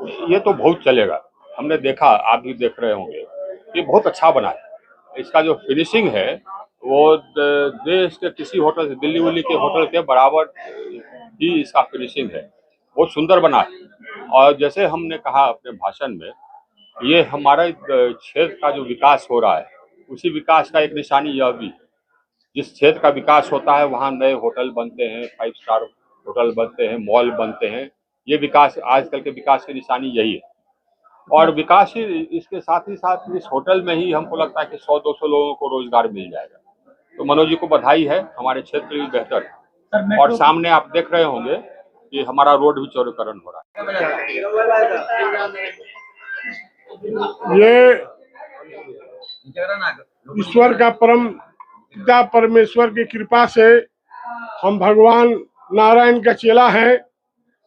ये तो बहुत चलेगा। हमने देखा, आप भी देख रहे होंगे, ये बहुत अच्छा बना है। इसका जो फिनिशिंग है वो देश के किसी होटल से, दिल्ली उल्ली के होटल के बराबर ही इसका फिनिशिंग है। बहुत सुंदर बना है। और जैसे हमने कहा अपने भाषण में, ये हमारे क्षेत्र का जो विकास हो रहा है, उसी विकास का एक निशानी यह भी है। जिस क्षेत्र का विकास होता है वहाँ नए होटल बनते हैं, 5 स्टार होटल बनते हैं, मॉल बनते हैं। ये विकास, आजकल के विकास की निशानी यही है। और विकास ही, इसके साथ ही साथ इस होटल में ही हमको लगता है कि 100-200 लोगों को रोजगार मिल जाएगा। तो मनोज जी को बधाई है, हमारे क्षेत्र भी बेहतर है। और सामने आप देख रहे होंगे कि हमारा रोड भी चौड़ीकरण हो रहा है। ये ईश्वर का परम पिता परमेश्वर की कृपा से हम भगवान नारायण का चेला है।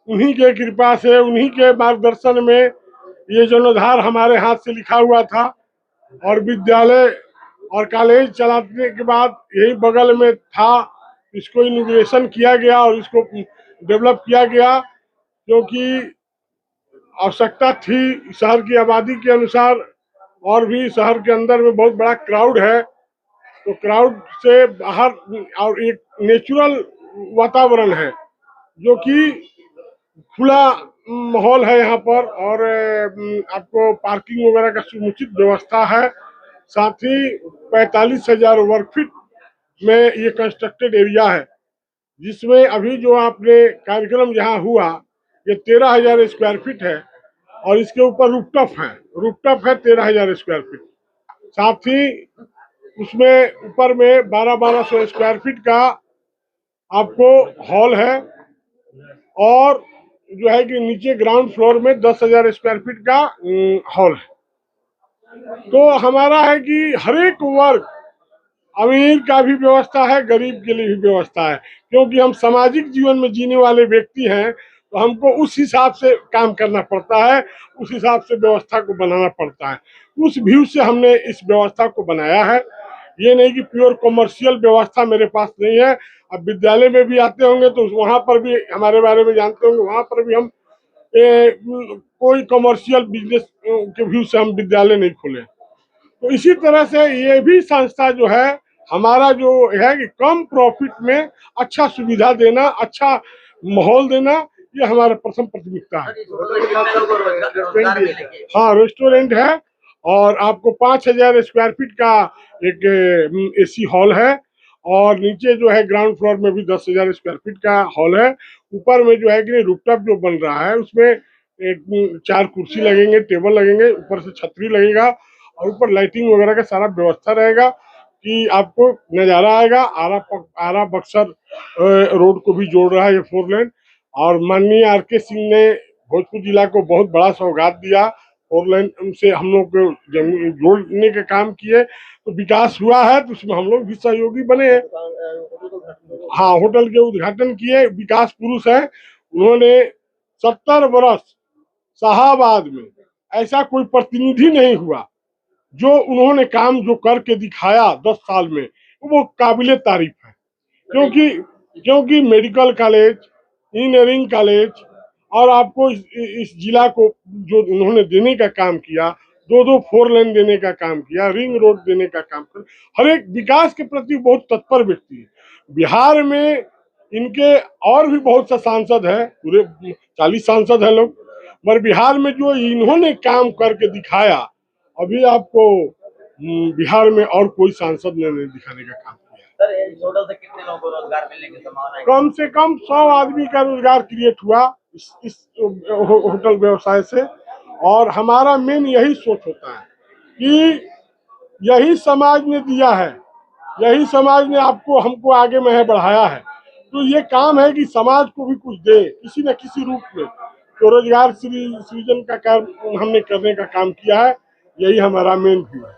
उन्हीं के कृपा से, उन्हीं के मार्गदर्शन में ये जीर्णोद्धार हमारे हाथ से लिखा हुआ था। और विद्यालय और कॉलेज चलाने के बाद यही बगल में था, इसको इनोग्रेशन किया गया और इसको डेवलप किया गया, क्योंकि आवश्यकता थी शहर की आबादी के अनुसार। और भी शहर के अंदर में बहुत बड़ा क्राउड है, तो क्राउड से बाहर और एक नेचुरल वातावरण है, जो कि खुला माहौल है यहाँ पर। और आपको पार्किंग वगैरह का समुचित व्यवस्था है। साथ ही 45,000 वर्ग फीट में ये कंस्ट्रक्टेड एरिया है, जिसमें अभी जो आपने कार्यक्रम जहाँ हुआ, ये 13,000 स्क्वायर फीट है। और इसके ऊपर रूफटॉप है 13,000 स्क्वायर फीट। साथ ही उसमें ऊपर में 1200 स्क्वायर फीट का आपको हॉल है। और जो है कि नीचे ग्राउंड फ्लोर में 10,000 स्क्वायर फीट का हॉल है। तो हमारा है कि हर एक वर्ग, अमीर का भी व्यवस्था है, गरीब के लिए भी व्यवस्था है, क्योंकि हम सामाजिक जीवन में जीने वाले व्यक्ति हैं। तो हमको उस हिसाब से काम करना पड़ता है, उस हिसाब से व्यवस्था को बनाना पड़ता है। उस व्यू से हमने इस व्यवस्था को बनाया है। ये नहीं कि प्योर कमर्शियल व्यवस्था मेरे पास नहीं है। अब विद्यालय में भी आते होंगे तो वहां पर भी हमारे बारे में जानते होंगे, वहां पर भी हम कोई कमर्शियल बिजनेस के व्यू से हम विद्यालय नहीं खोले। तो इसी तरह से ये भी संस्था जो है, हमारा जो है कि कम प्रॉफिट में अच्छा सुविधा देना, अच्छा माहौल देना, ये हमारा प्रथम प्राथमिकता है। हाँ, रेस्टोरेंट है। और आपको 5,000 स्क्वायर फीट का एक एसी हॉल है। और नीचे जो है ग्राउंड फ्लोर में भी 10,000 स्क्वायर फीट का हॉल है। ऊपर में जो है कि रूफटॉप जो बन रहा है, उसमें एक 4 कुर्सी लगेंगे, टेबल लगेंगे, ऊपर से छतरी लगेगा, और ऊपर लाइटिंग वगैरह का सारा व्यवस्था रहेगा कि आपको नज़ारा आएगा। आरा बक्सर रोड को भी जोड़ रहा है ये 4 लेन। और माननीय RK सिंह ने भोजपुर जिला को बहुत बड़ा सौगात दिया। 4 लेन से हम लोग को जमीन जोड़ने का काम किए, तो विकास हुआ है, तो उसमें हम लोग भी सहयोगी बने हैं। हाँ, होटल के उद्घाटन किए, विकास पुरुष है। उन्होंने 70 वर्ष शाहाबाद में ऐसा कोई प्रतिनिधि नहीं हुआ जो उन्होंने काम जो करके दिखाया 10 साल में, वो काबिले तारीफ है। क्योंकि मेडिकल कॉलेज, इंजीनियरिंग कॉलेज, और आपको इस जिला को जो उन्होंने देने का काम किया, 2-2 4 लेन देने का काम किया, रिंग रोड देने का काम किया, हर एक विकास के प्रति बहुत तत्पर व्यक्ति है। बिहार में इनके और भी बहुत सा सांसद है, पूरे 40 सांसद है लोग, मगर बिहार में जो इन्होंने काम करके दिखाया, अभी आपको बिहार में और कोई सांसद ने नहीं दिखाने का काम किया। सर, इस होटल से कितने लोगों को रोजगार मिलने की संभावना है? कम से कम 100 आदमी का रोजगार क्रिएट हुआ इस होटल व्यवसाय से। और हमारा मेन यही सोच होता है कि यही समाज ने दिया है, यही समाज ने आपको हमको आगे में बढ़ाया है। तो ये काम है कि समाज को भी कुछ दे किसी न किसी रूप में। तो रोजगार सृजन का काम हमने करने का काम किया है, यही हमारा मेन व्यू है।